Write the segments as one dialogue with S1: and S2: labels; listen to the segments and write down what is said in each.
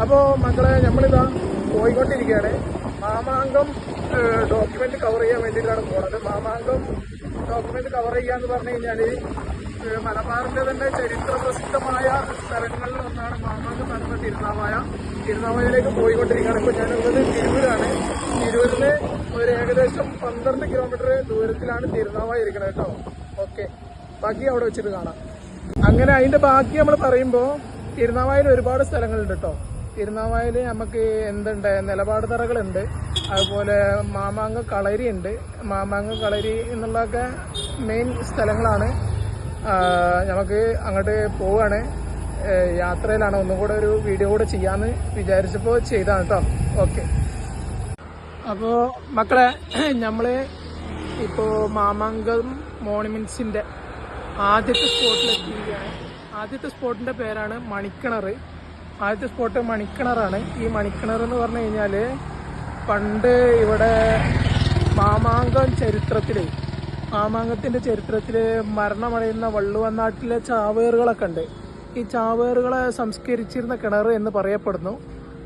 S1: അപ്പോൾ മക്കളെ നമ്മളിതാ പോയിക്കൊണ്ടിരിക്കുകയാണ്. മാമാങ്കം ഡോക്യുമെന്റ് കവർ ചെയ്യാൻ വേണ്ടിയിട്ടാണ് പോകുന്നത്. മാമാങ്കം ഡോക്യുമെന്റ് കവർ ചെയ്യാന്ന് പറഞ്ഞു കഴിഞ്ഞാൽ മലബാറിന്റെ തന്നെ ചരിത്ര പ്രസിദ്ധമായ സ്ഥലങ്ങളിൽ ഒന്നാണ് മാമാങ്കം നടന്ന തിരുനാവായയിലേക്ക് പോയിക്കൊണ്ടിരിക്കുകയാണ്. ഇപ്പോൾ ഞാനുള്ളത് തിരൂരാണ്. തിരൂരിന് ഒരു ഏകദേശം 12 കിലോമീറ്റർ ദൂരത്തിലാണ് തിരുനാവായ ഇരിക്കുന്നത് കേട്ടോ. ഓക്കെ, ബാക്കി അവിടെ വെച്ചിട്ട് കാണാം. അങ്ങനെ അതിന്റെ ബാക്കി നമ്മൾ പറയുമ്പോൾ തിരുനാവായയിൽ ഒരുപാട് സ്ഥലങ്ങളുണ്ട് കേട്ടോ. തിരുനാവായയിൽ നമുക്ക് എന്തുണ്ട്, നിലപാട് തറകളുണ്ട്, അതുപോലെ മാമാങ്കം കളരി ഉണ്ട്. മാമാങ്കം കളരി എന്നുള്ളതൊക്കെ മെയിൻ സ്ഥലങ്ങളാണ്. നമുക്ക് അങ്ങോട്ട് പോവുകയാണ്, യാത്രയിലാണ്. ഒന്നും കൂടെ ഒരു വീഡിയോ കൂടെ ചെയ്യാമെന്ന് വിചാരിച്ചപ്പോൾ ചെയ്താണ് കേട്ടോ. ഓക്കെ, അപ്പോൾ മക്കളെ നമ്മൾ ഇപ്പോൾ മാമാങ്കം മോണുമെന്റ്സിൻ്റെ ആദ്യത്തെ സ്പോട്ടിലെത്തിയിരിക്കുകയാണ്. ആദ്യത്തെ സ്പോട്ടിൻ്റെ പേരാണ് മണിക്കിണർ. ആദ്യത്തെ സ്പോട്ട് മണിക്കിണറാണ്. ഈ മണിക്കിണർ എന്ന് പറഞ്ഞു കഴിഞ്ഞാൽ പണ്ട് ഇവിടെ മാമാങ്കത്തിൻ്റെ ചരിത്രത്തിൽ മരണമടയുന്ന വള്ളുവനാട്ടിലെ ചാവേറുകളൊക്കെ ഉണ്ട്. ഈ ചാവേറുകളെ സംസ്കരിച്ചിരുന്ന കിണർ എന്ന് പറയപ്പെടുന്നു.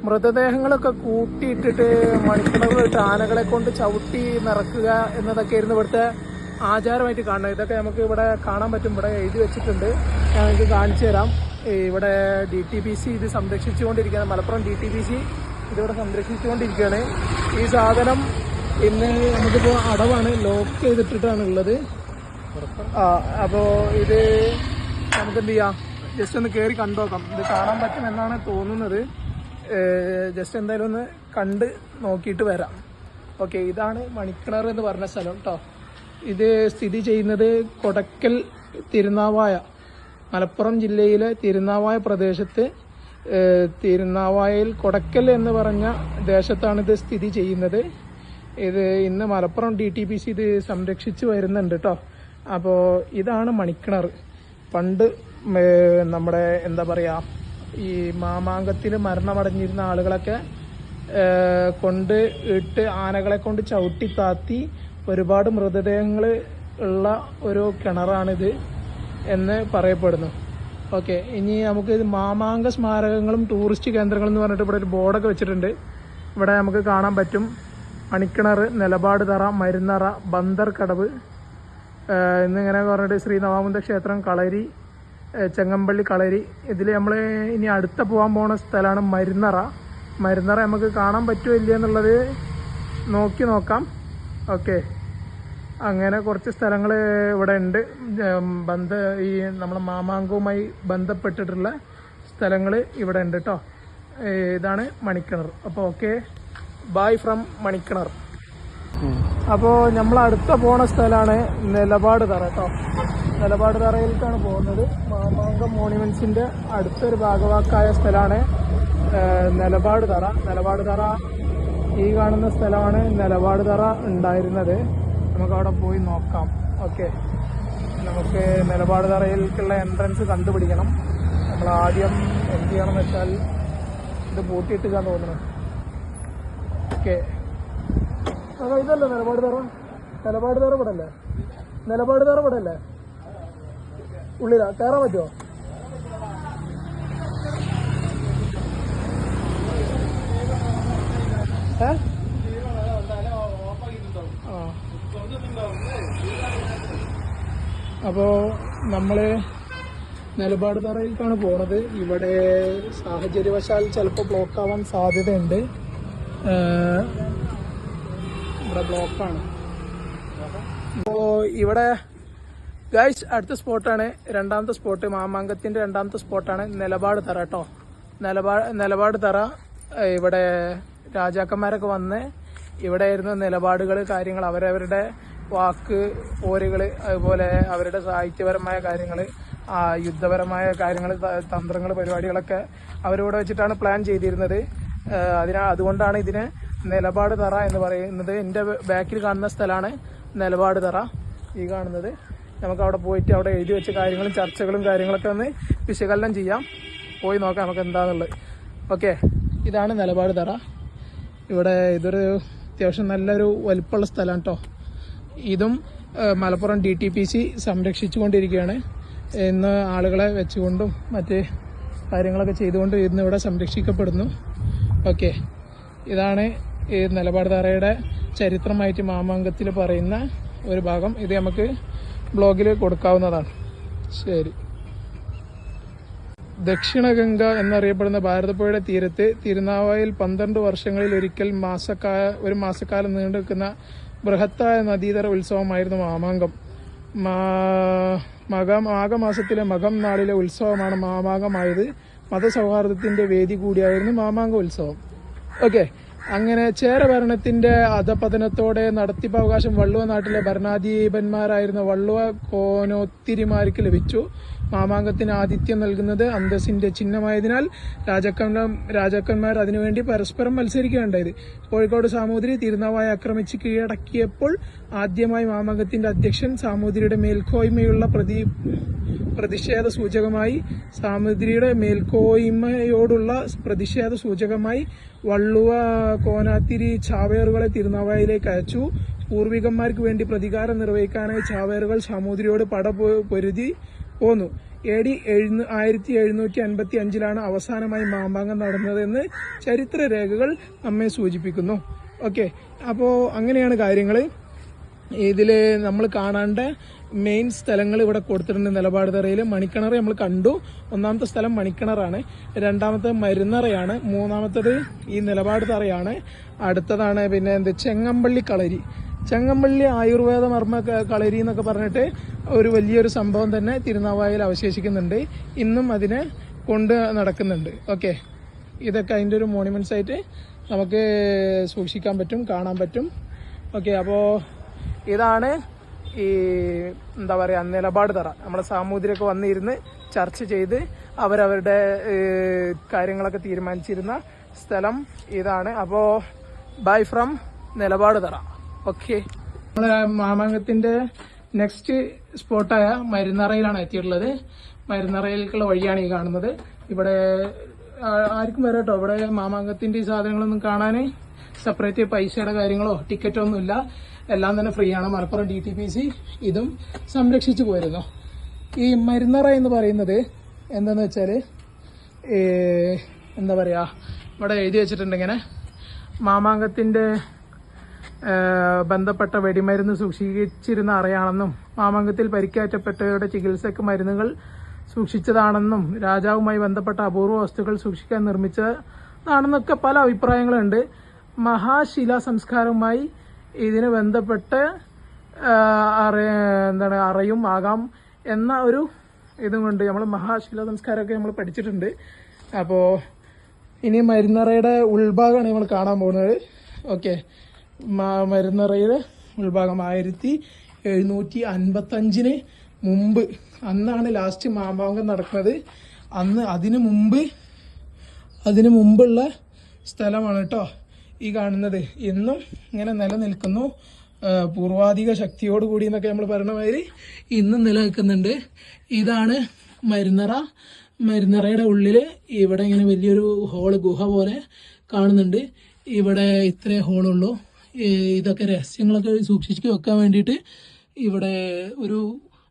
S1: മൃതദേഹങ്ങളൊക്കെ കൂട്ടിയിട്ടിട്ട് മണിക്കിണറിലിട്ട് ആനകളെ കൊണ്ട് ചവിട്ടി നിറക്കുക എന്നതൊക്കെയായിരുന്നു ഇവിടുത്തെ ആചാരമായിട്ട് കാണുന്നത്. ഇതൊക്കെ നമുക്ക് ഇവിടെ കാണാൻ പറ്റും. ഇവിടെ എഴുതി വെച്ചിട്ടുണ്ട്, ഞാൻ നിങ്ങൾക്ക് കാണിച്ചു തരാം. ഇവിടെ DTPC ഇത് സംരക്ഷിച്ചുകൊണ്ടിരിക്കുകയാണ്. മലപ്പുറം DTPC ഇതിവിടെ സംരക്ഷിച്ചുകൊണ്ടിരിക്കുകയാണ്. ഈ സാധനം ഇന്ന് നമുക്കിപ്പോൾ അടവാണ്, ലോക്ക് ചെയ്തിട്ടിട്ടാണ് ഉള്ളത്. അപ്പോൾ ഇത് നമുക്ക് എന്ത് ചെയ്യാം, ജസ്റ്റ് ഒന്ന് കയറി കണ്ടുനോക്കാം. ഇത് കാണാൻ പറ്റുമെന്നാണ് തോന്നുന്നത്. ജസ്റ്റ് എന്തായാലും ഒന്ന് കണ്ട് നോക്കിയിട്ട് വരാം. ഓക്കെ, ഇതാണ് മണിക്കിണർ എന്ന് പറഞ്ഞ സ്ഥലം കേട്ടോ. ഇത് സ്ഥിതി ചെയ്യുന്നത് കൊടക്കൽ തിരുനാവായ, മലപ്പുറം ജില്ലയിലെ തിരുനാവായ പ്രദേശത്ത്, തിരുനാവായയിൽ കൊടക്കൽ എന്ന് പറഞ്ഞ ദേശത്താണ് ഇത് സ്ഥിതി ചെയ്യുന്നത്. ഇത് ഇന്ന് മലപ്പുറം DTPC ഇത് സംരക്ഷിച്ച് വരുന്നുണ്ട് കേട്ടോ. അപ്പോൾ ഇതാണ് മണിക്കിണർ. പണ്ട് നമ്മുടെ എന്താ പറയുക, ഈ മാമാങ്കത്തിൽ മരണമടഞ്ഞിരുന്ന ആളുകളൊക്കെ കൊണ്ട് ഇട്ട് ആനകളെ കൊണ്ട് ചവിട്ടി താത്തി ഒരുപാട് മൃതദേഹങ്ങൾ ഉള്ള ഒരു കിണറാണിത് എന്ന് പറയപ്പെടുന്നു. ഓക്കെ, ഇനി നമുക്ക് മാമാങ്ക സ്മാരകങ്ങളും ടൂറിസ്റ്റ് കേന്ദ്രങ്ങളും എന്ന് പറഞ്ഞിട്ട് ഇവിടെ ഒരു ബോർഡൊക്കെ വെച്ചിട്ടുണ്ട്. ഇവിടെ നമുക്ക് കാണാൻ പറ്റും മണിക്കിണർ, നിലപാട് തറ, മരുന്നറ, ബന്ദർ കടവ് എന്നിങ്ങനെ പറഞ്ഞിട്ട് ശ്രീ നവാമുന്ത ക്ഷേത്രം, കളരി, ചെങ്ങമ്പള്ളി കളരി. ഇതിൽ നമ്മൾ ഇനി അടുത്ത പോകാൻ പോണ സ്ഥലമാണ് മരുന്നറ. മരുന്നറ നമുക്ക് കാണാൻ പറ്റുമോ ഇല്ല എന്നുള്ളത് നോക്കാം. ഓക്കെ, അങ്ങനെ കുറച്ച് സ്ഥലങ്ങൾ ഇവിടെ ഉണ്ട്. ഈ നമ്മളെ മാമാങ്കവുമായി ബന്ധപ്പെട്ടിട്ടുള്ള സ്ഥലങ്ങൾ ഇവിടെ ഉണ്ട് കേട്ടോ. ഇതാണ് മണിക്കിണർ. അപ്പോൾ ഓക്കെ, ബൈ ഫ്രം മണിക്കിണർ. അപ്പോൾ നമ്മൾ അടുത്ത പോണ സ്ഥലമാണ് നിലപാട് തറ കേട്ടോ. നിലപാട് തറയിലേക്കാണ് പോകുന്നത്. മാമാങ്കം മോണുമെന്റ്സിന്റെ അടുത്തൊരു ഭാഗവാക്കായ സ്ഥലമാണ് നിലപാട് തറ. നിലപാട് തറ ഈ കാണുന്ന സ്ഥലമാണ് നിലപാട് തറ ഉണ്ടായിരുന്നത്. നമുക്ക് അവിടെ പോയി നോക്കാം. ഓക്കെ, നമുക്ക് നിലപാട് തറയിലേക്കുള്ള എൻട്രൻസ് കണ്ടുപിടിക്കണം. നമ്മൾ ആദ്യം എന്ത് ചെയ്യണമെന്ന് വെച്ചാൽ ഇത് പൂട്ടിയിട്ടാൻ തോന്നുന്നു. ഓക്കെ, ഇതല്ലേ നിലപാട് തറ? നിലപാട് തറ ഇവിടെ അല്ലേ? നിലപാട് തറ ഇവിടെ അല്ലേ? ഉള്ളിലാ കയറാൻ പറ്റുമോ? അപ്പോൾ നമ്മള് നിലപാട് തറയിലേക്കാണ് പോണത്. ഇവിടെ സാഹചര്യവശാൽ ചിലപ്പോൾ ബ്ലോക്ക് ആവാൻ സാധ്യതയുണ്ട്. ഇവിടെ ബ്ലോക്കാണ്. അപ്പോൾ ഇവിടെ ഗൈസ് അടുത്ത സ്പോട്ടാണ്, രണ്ടാമത്തെ സ്പോട്ട്, മാമാങ്കത്തിന്റെ രണ്ടാമത്തെ സ്പോട്ടാണ് നിലപാട് തറ കേട്ടോ. നിലപാട് തറ ഇവിടെ രാജാക്കന്മാരൊക്കെ വന്ന് ഇവിടെ ആയിരുന്നു നിലപാടുകൾ, കാര്യങ്ങൾ, അവരവരുടെ വാക്ക് പോരുകൾ, അതുപോലെ അവരുടെ സാഹിത്യപരമായ കാര്യങ്ങൾ, യുദ്ധപരമായ കാര്യങ്ങൾ, തന്ത്രങ്ങൾ, പരിപാടികളൊക്കെ അവരിവിടെ വെച്ചിട്ടാണ് പ്ലാൻ ചെയ്തിരുന്നത്. അതുകൊണ്ടാണ് ഇതിന് നിലപാട് തറ എന്ന് പറയുന്നത്. എൻ്റെ ബാക്കിൽ കാണുന്ന സ്ഥലമാണ് നിലപാട് തറ. ഈ കാണുന്നത് നമുക്ക് അവിടെ പോയിട്ട് അവിടെ എഴുതി വെച്ച കാര്യങ്ങളും ചർച്ചകളും കാര്യങ്ങളൊക്കെ ഒന്ന് വിശകലനം ചെയ്യാം. പോയി നോക്കാം നമുക്ക് എന്താണെന്നുള്ളത്. ഓക്കെ, ഇതാണ് നിലപാട് തറ. ഇവിടെ ഇതൊരു അത്യാവശ്യം നല്ലൊരു വലിപ്പമുള്ള സ്ഥലമാണ് കേട്ടോ. ഇതും മലപ്പുറം DTPC സംരക്ഷിച്ചുകൊണ്ടിരിക്കുകയാണ്. ഇന്ന് ആളുകളെ വെച്ചുകൊണ്ടും മറ്റ് കാര്യങ്ങളൊക്കെ ചെയ്തുകൊണ്ട് ഇന്ന് ഇവിടെ സംരക്ഷിക്കപ്പെടുന്നു. ഓക്കെ, ഇതാണ് ഈ നിലപാട് തറയുടെ ചരിത്രമായിട്ട് മാമാങ്കത്തിൽ പറയുന്ന ഒരു ഭാഗം. ഇത് നമുക്ക് ബ്ലോഗിൽ കൊടുക്കാവുന്നതാണ്. ശരി. ദക്ഷിണഗംഗ എന്നറിയപ്പെടുന്ന ഭാരതപ്പുഴയുടെ തീരത്ത് തിരുനാവായിൽ 12 വർഷങ്ങളിൽ ഒരിക്കൽ ഒരു മാസക്കാലം നീണ്ടു നിൽക്കുന്ന ബൃഹത്തായ നദീതര ഉത്സവമായിരുന്നു മാമാങ്കം. മാഘമാസത്തിലെ മകം നാളിലെ ഉത്സവമാണ് മാമാങ്കമായത്. മതസൗഹാർദ്ദത്തിന്റെ വേദി കൂടിയായിരുന്നു മാമാങ്ക ഉത്സവം. ഓക്കെ, അങ്ങനെ ചേര ഭരണത്തിന്റെ അധപതനത്തോടെ നടത്തിപ്പവകാശം വള്ളുവ നാട്ടിലെ ഭരണാധിപന്മാരായിരുന്ന വള്ളുവ കോനോത്തിരിമാർക്ക് ലഭിച്ചു. മാമാങ്കത്തിന് ആതിഥ്യം നൽകുന്നത് അന്തസ്സിന്റെ ചിഹ്നമായതിനാൽ രാജാക്കന്മാർ അതിനുവേണ്ടി പരസ്പരം മത്സരിക്കുകയുണ്ടായത്. കോഴിക്കോട് സാമൂതിരി തിരുനാവായ ആക്രമിച്ച് കീഴടക്കിയപ്പോൾ ആദ്യമായി മാമാങ്കത്തിന്റെ അധ്യക്ഷൻ സാമൂതിരിയുടെ മേൽക്കോയ്മയുള്ള പ്രതിഷേധ സൂചകമായി വള്ളുവ കോനാത്തിരി ചാവേറുകളെ തിരുനാവായിലേക്ക് അയച്ചു. പൂർവികന്മാർക്ക് വേണ്ടി പ്രതികാരം നിർവഹിക്കാനായി ചാവേറുകൾ സാമൂതിരിയോട് പൊരുതി പോന്നു. AD 1755 അവസാനമായി മാമാങ്കം നടന്നതെന്ന് ചരിത്രരേഖകൾ നമ്മെ സൂചിപ്പിക്കുന്നു. ഓക്കെ, അപ്പോൾ അങ്ങനെയാണ് കാര്യങ്ങൾ. ഇതിൽ നമ്മൾ കാണേണ്ട മെയിൻ സ്ഥലങ്ങൾ ഇവിടെ കൊടുത്തിട്ടുണ്ട്. നിലപാട് തറയിൽ മണിക്കിണർ നമ്മൾ കണ്ടു. ഒന്നാമത്തെ സ്ഥലം മണിക്കിണറാണ്, രണ്ടാമത്തെ മരുന്നറയാണ്, മൂന്നാമത്തത് ഈ നിലപാട് തറയാണ്, അടുത്തതാണ് പിന്നെ ചെങ്ങമ്പള്ളി ആയുർവേദ മർമ്മ കളരി എന്നൊക്കെ പറഞ്ഞിട്ട് ഒരു വലിയൊരു സംഭവം തന്നെ തിരുനാവായിൽ അവശേഷിക്കുന്നുണ്ട്. ഇന്നും അതിനെ കൊണ്ട് നടക്കുന്നുണ്ട്. ഓക്കെ, ഇതൊക്കെ അതിൻ്റെ ഒരു മോണുമെന്റ്സ് ആയിട്ട് നമുക്ക് സൂക്ഷിക്കാൻ പറ്റും, കാണാൻ പറ്റും. ഓക്കെ, അപ്പോൾ ഇതാണ് ഈ എന്താ പറയുക നിലപാട് തറ. നമ്മുടെ സാമൂതിരിയൊക്കെ വന്നിരുന്ന് ചർച്ച ചെയ്ത് അവരവരുടെ കാര്യങ്ങളൊക്കെ തീരുമാനിച്ചിരുന്ന സ്ഥലം ഇതാണ്. അപ്പോൾ ബൈ ഫ്രം നിലപാട് തറ. ഓക്കെ, നമ്മളെ മാമാങ്കത്തിന്റെ നെക്സ്റ്റ് സ്പോട്ടായ മരുന്നറയിലാണ് എത്തിയിട്ടുള്ളത്. മരുന്നറയിലേക്കുള്ള വഴിയാണ് ഈ കാണുന്നത്. ഇവിടെ ആർക്കും വരാം കേട്ടോ. ഇവിടെ മാമാങ്കത്തിന്റെ ഈ സാധനങ്ങളൊന്നും കാണാൻ സെപ്പറേറ്റ് പൈസയുടെ കാര്യങ്ങളോ ടിക്കറ്റോ ഒന്നുമില്ല. എല്ലാം തന്നെ ഫ്രീ ആണ്. മലപ്പുറം DTPC ഇതും സംരക്ഷിച്ചു പോയിരുന്നു. ഈ മരുന്നറ എന്ന് പറയുന്നത് എന്താന്ന് വെച്ചാൽ എന്താ പറയുക, ഇവിടെ എഴുതി വെച്ചിട്ടുണ്ട് ഇങ്ങനെ മാമാങ്കത്തിന്റെ ബന്ധപ്പെട്ട വെടിമരുന്ന് സൂക്ഷിച്ചിരുന്ന അറയാണെന്നും മാമാങ്കത്തിൽ പരിക്കേറ്റപ്പെട്ടവരുടെ ചികിത്സയ്ക്ക് മരുന്നുകൾ സൂക്ഷിച്ചതാണെന്നും രാജാവുമായി ബന്ധപ്പെട്ട അപൂർവ വസ്തുക്കൾ സൂക്ഷിക്കാൻ നിർമ്മിച്ചതാണെന്നൊക്കെ പല അഭിപ്രായങ്ങളുണ്ട്. മഹാശിലാ സംസ്കാരവുമായി ഇതിന് ബന്ധപ്പെട്ട് അറയും ആകാം എന്ന ഒരു ഇതും കൊണ്ട് നമ്മൾ മഹാശിലാ സംസ്കാരമൊക്കെ നമ്മൾ പഠിച്ചിട്ടുണ്ട്. അപ്പോൾ ഇനി മരുന്നറയുടെ ഉൾഭാഗമാണ് നമ്മൾ കാണാൻ പോകുന്നത്. ഓക്കെ, മരുന്നറയുടെ ഉൾഭാഗം 1755 മുമ്പ്, അന്നാണ് ലാസ്റ്റ് മാമാങ്കം നടക്കുന്നത്. അതിനു മുമ്പുള്ള സ്ഥലമാണ് കേട്ടോ ഈ കാണുന്നത്. ഇന്നും ഇങ്ങനെ നിലനിൽക്കുന്നു. പൂർവാധിക ശക്തിയോട് കൂടി എന്നൊക്കെ നമ്മൾ പറയുന്ന മാതിരി ഇന്നും നിലനിൽക്കുന്നുണ്ട്. ഇതാണ് മരുന്നറയുടെ ഉള്ളിൽ ഇവിടെ ഇങ്ങനെ വലിയൊരു ഗുഹ പോലെ കാണുന്നുണ്ട്. ഇവിടെ ഇത്രേ ഹോളുള്ളൂ. ഇതൊക്കെ രഹസ്യങ്ങളൊക്കെ സൂക്ഷിച്ച് വെക്കാൻ വേണ്ടിയിട്ട് ഇവിടെ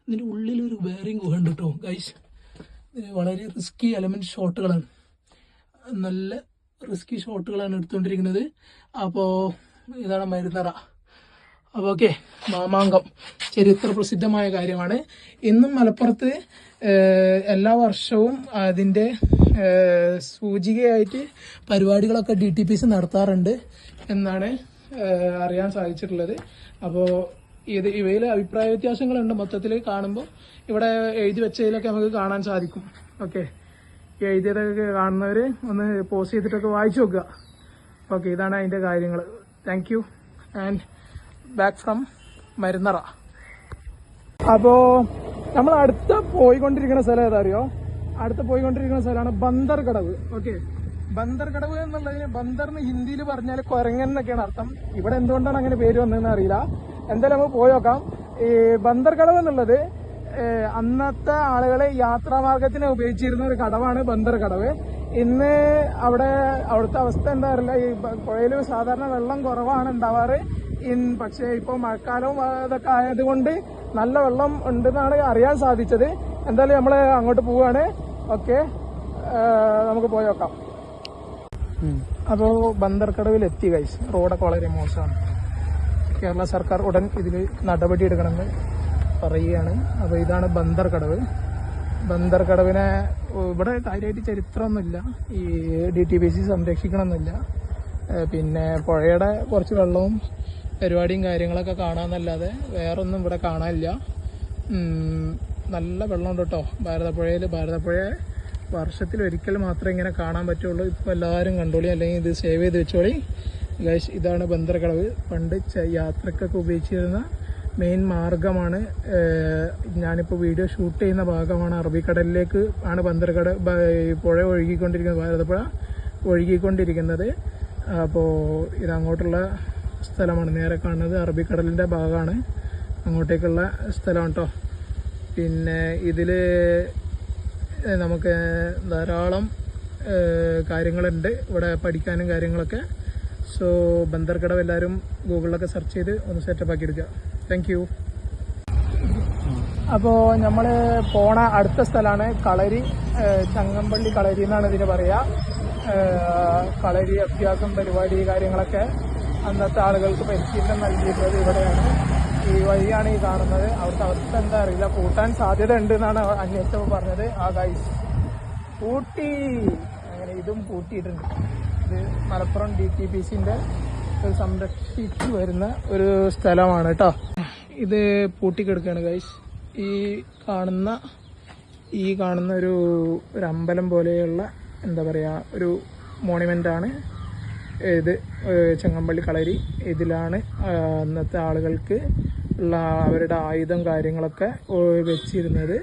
S1: ഇതിൻ്റെ ഉള്ളിലൊരു ബെയറിംഗ് ഗുഹ ഉണ്ട് കേട്ടോ ഗൈസ്. വളരെ റിസ്കി എലമെന്റ് ഷോട്ടുകളാണ്, നല്ല റിസ്കി ഷോട്ടുകളാണ് എടുത്തുകൊണ്ടിരിക്കുന്നത്. അപ്പോൾ ഇതാണ് മരുന്നറ. അപ്പോൾ ഓക്കെ, മാമാങ്കം ചരിത്ര പ്രസിദ്ധമായ കാര്യമാണ്. ഇന്നും മലപ്പുറത്ത് എല്ലാ വർഷവും അതിൻ്റെ സൂചികയായിട്ട് പരിപാടികളൊക്കെ DTPC നടത്താറുണ്ട് എന്നാണ് അറിയാൻ സാധിച്ചിട്ടുള്ളത്. അപ്പോൾ ഇവയിൽ അഭിപ്രായ വ്യത്യാസങ്ങളുണ്ട്. മൊത്തത്തിൽ കാണുമ്പോൾ ഇവിടെ എഴുതി വെച്ചതിലൊക്കെ നമുക്ക് കാണാൻ സാധിക്കും. ഓക്കെ, എഴുതിയതൊക്കെ കാണുന്നവർ ഒന്ന് പോസ് ചെയ്തിട്ടൊക്കെ വായിച്ചു നോക്കുക. ഓക്കെ, ഇതാണ് അതിൻ്റെ കാര്യങ്ങൾ. Thank you and back from മരുന്നറ. അപ്പോൾ നമ്മൾ അടുത്ത പോയിക്കൊണ്ടിരിക്കുന്ന സ്ഥലം ഏതാ അറിയോ? പോയിക്കൊണ്ടിരിക്കുന്ന സ്ഥലമാണ് ബന്ദർകടവ്. ഓക്കെ, ബന്ദർകടവ് എന്നുള്ളതിന് ബന്ദറിന് ഹിന്ദിയിൽ പറഞ്ഞാൽ കുരങ്ങൻ എന്നൊക്കെയാണ് അർത്ഥം. ഇവിടെ എന്തുകൊണ്ടാണ് അങ്ങനെ പേര് വന്നതെന്ന് അറിയില്ല. എന്തായാലും നമുക്ക് പോയി നോക്കാം. ഈ ബന്ദർകടവ് എന്നുള്ളത് അന്നത്തെ ആളുകളെ യാത്രാമാർഗത്തിന് ഉപയോഗിച്ചിരുന്ന ഒരു കടവാണ് ബന്ദർകടവ്. ഇന്ന് അവിടുത്തെ അവസ്ഥ എന്താ അറിയില്ല. ഈ പുഴയിൽ സാധാരണ വെള്ളം കുറവാണ് ഉണ്ടാവാറ്. പക്ഷേ ഇപ്പോൾ മഴക്കാലവും അതൊക്കെ ആയതുകൊണ്ട് നല്ല വെള്ളം ഉണ്ടെന്നാണ് അറിയാൻ സാധിച്ചത്. എന്തായാലും നമ്മൾ അങ്ങോട്ട് പോവാണ്. ഓക്കെ, നമുക്ക് പോയി നോക്കാം. അപ്പോൾ ബന്ദർക്കടവിൽ എത്തി ഗൈസ്. റോഡൊക്കെ വളരെ മോശമാണ്. കേരള സർക്കാർ ഉടൻ ഇതിൽ നടപടി എടുക്കണമെന്ന് പറയുകയാണ്. അപ്പോൾ ഇതാണ് ബന്ദർക്കടവ്. ബന്ദർക്കടവിനെ ഇവിടെ കാര്യമായിട്ട് ചരിത്രമൊന്നുമില്ല. ഈ DTPC സംരക്ഷിക്കണമെന്നില്ല. പിന്നെ പുഴയുടെ കുറച്ച് വെള്ളവും പരിപാടിയും കാര്യങ്ങളൊക്കെ കാണാമെന്നല്ലാതെ വേറൊന്നും ഇവിടെ കാണാനില്ല. നല്ല വെള്ളമുണ്ട് കേട്ടോ ഭാരതപ്പുഴയിൽ. ഭാരതപ്പുഴ വർഷത്തിൽ ഒരിക്കൽ മാത്രമേ ഇങ്ങനെ കാണാൻ പറ്റുള്ളൂ. ഇപ്പോൾ എല്ലാവരും കണ്ടോളി, അല്ലെങ്കിൽ ഇത് സേവ് ചെയ്ത് വെച്ചോളി ഗൈസ്. ഇതാണ് ബന്ദർക്കടവ്. പണ്ട് യാത്രക്കൊക്കെ ഉപയോഗിച്ചിരുന്ന മെയിൻ മാർഗമാണ്. ഞാനിപ്പോൾ വീഡിയോ ഷൂട്ട് ചെയ്യുന്ന ഭാഗമാണ്. അറബിക്കടലിലേക്ക് ആണ് ബന്ദർക്കടവ് പുഴ ഒഴുകിക്കൊണ്ടിരിക്കുന്നത്, ഭാരതപ്പുഴ ഒഴുകിക്കൊണ്ടിരിക്കുന്നത്. അപ്പോൾ ഇതങ്ങോട്ടുള്ള സ്ഥലമാണ്. നേരെ കാണുന്നത് അറബിക്കടലിൻ്റെ ഭാഗമാണ്, അങ്ങോട്ടേക്കുള്ള സ്ഥലമാണ് കേട്ടോ. പിന്നെ ഇതിൽ നമുക്ക് ധാരാളം കാര്യങ്ങളുണ്ട് ഇവിടെ പഠിക്കാനും കാര്യങ്ങളൊക്കെ. സോ ബന്ദർക്കടവ് എല്ലാവരും ഗൂഗിളിലൊക്കെ സെർച്ച് ചെയ്ത് ഒന്ന് സെറ്റപ്പ് ആക്കി എടുക്കുക. Thank you. അപ്പോൾ നമ്മൾ പോണ അടുത്ത സ്ഥലമാണ് കളരി. ചങ്ങമ്പള്ളി കളരി എന്നാണ് ഇതിന് പറയുക. കളരി അഭ്യാസം പരിപാടി കാര്യങ്ങളൊക്കെ അന്നത്തെ ആളുകൾക്ക് പരിശീലനം നൽകിയിട്ടുള്ളത് ഇവിടെയാണ്. ഈ വഴിയാണ് ഈ കാണുന്നത്. അവിടുത്തെ അവസ്ഥ എന്താ അറിയില്ല, പൂട്ടാൻ സാധ്യത ഉണ്ട് എന്നാണ് അന്വേഷണം പറഞ്ഞത്. ആ ഗൈസ് പൂട്ടി, അങ്ങനെ ഇതും പൂട്ടിയിട്ടുണ്ട്. ഇത് മലപ്പുറം DTPCന്റെ ഒരു സംരക്ഷിച്ചു വരുന്ന ഒരു സ്ഥലമാണ് കേട്ടോ. ഇത് പൂട്ടിക്കെടുക്കുകയാണ് ഗൈസ്. ഈ കാണുന്ന ഒരു അമ്പലം പോലെയുള്ള എന്താ പറയുക ഒരു മോണിമെൻ്റാണ് ഇത്, ചങ്ങമ്പള്ളി കളരി. ഇതിലാണ് അന്നത്തെ ആളുകൾക്ക് ഉള്ള അവരുടെ ആയുധം കാര്യങ്ങളൊക്കെ വെച്ചിരുന്നത്.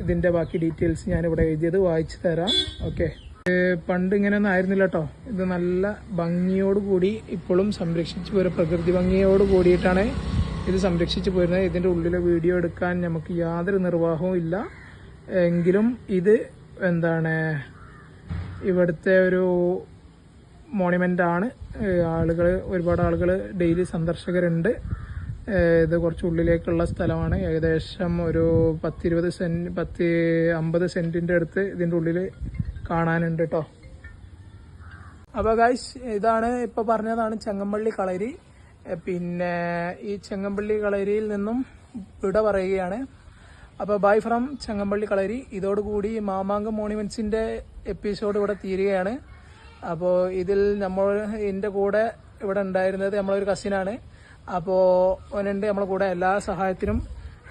S1: ഇതിൻ്റെ ബാക്കി ഡീറ്റെയിൽസ് ഞാനിവിടെ എഴുതിയത് വായിച്ചു തരാം. ഓക്കെ. പണ്ട് ഇങ്ങനെയൊന്നും ആയിരുന്നില്ല കേട്ടോ. ഇത് നല്ല ഭംഗിയോടുകൂടി ഇപ്പോഴും സംരക്ഷിച്ചു പോരുക. പ്രകൃതി ഭംഗിയോട് കൂടിയിട്ടാണ് ഇത് സംരക്ഷിച്ചു പോരുന്നത്. ഇതിൻ്റെ ഉള്ളിലെ വീഡിയോ എടുക്കാൻ നമുക്ക് യാതൊരു നിർവാഹവും ഇല്ല. എങ്കിലും ഇത് എന്താണ് ഇവിടുത്തെ ഒരു മോണിമെൻ്റാണ്. ഒരുപാട് ആളുകൾ ഡെയിലി സന്ദർശകരുണ്ട്. ഇത് കുറച്ച് ഉള്ളിലേക്കുള്ള സ്ഥലമാണ്. ഏകദേശം ഒരു 50 സെൻറ്റിൻ്റെ അടുത്ത് ഇതിൻ്റെ ഉള്ളിൽ കാണാനുണ്ട് കേട്ടോ. അപ്പോൾ ഗൈസ് ഇതാണ് ഇപ്പോൾ പറഞ്ഞതാണ് ചങ്ങമ്പള്ളി കളരി. പിന്നെ ഈ ചങ്ങമ്പള്ളി കളരിയിൽ നിന്നും വിട പറയുകയാണ്. അപ്പോൾ ബൈ ഫ്രം ചങ്ങമ്പള്ളി കളരി. ഇതോടുകൂടി മാമാങ്കം മോണിമെൻറ്റ്സിൻ്റെ എപ്പിസോഡ് ഇവിടെ തീരുകയാണ്. അപ്പോൾ ഇതിൽ എൻ്റെ കൂടെ ഇവിടെ ഉണ്ടായിരുന്നത് നമ്മളൊരു കസിനാണ്. അപ്പോൾ അവനുണ്ട് നമ്മളെ കൂടെ എല്ലാ സഹായത്തിനും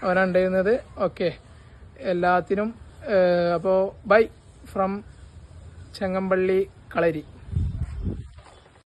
S1: അവനുണ്ടായിരുന്നത്. ഓക്കെ, എല്ലാത്തിനും. അപ്പോൾ ബൈ ഫ്രം ചങ്ങമ്പള്ളി കളരി.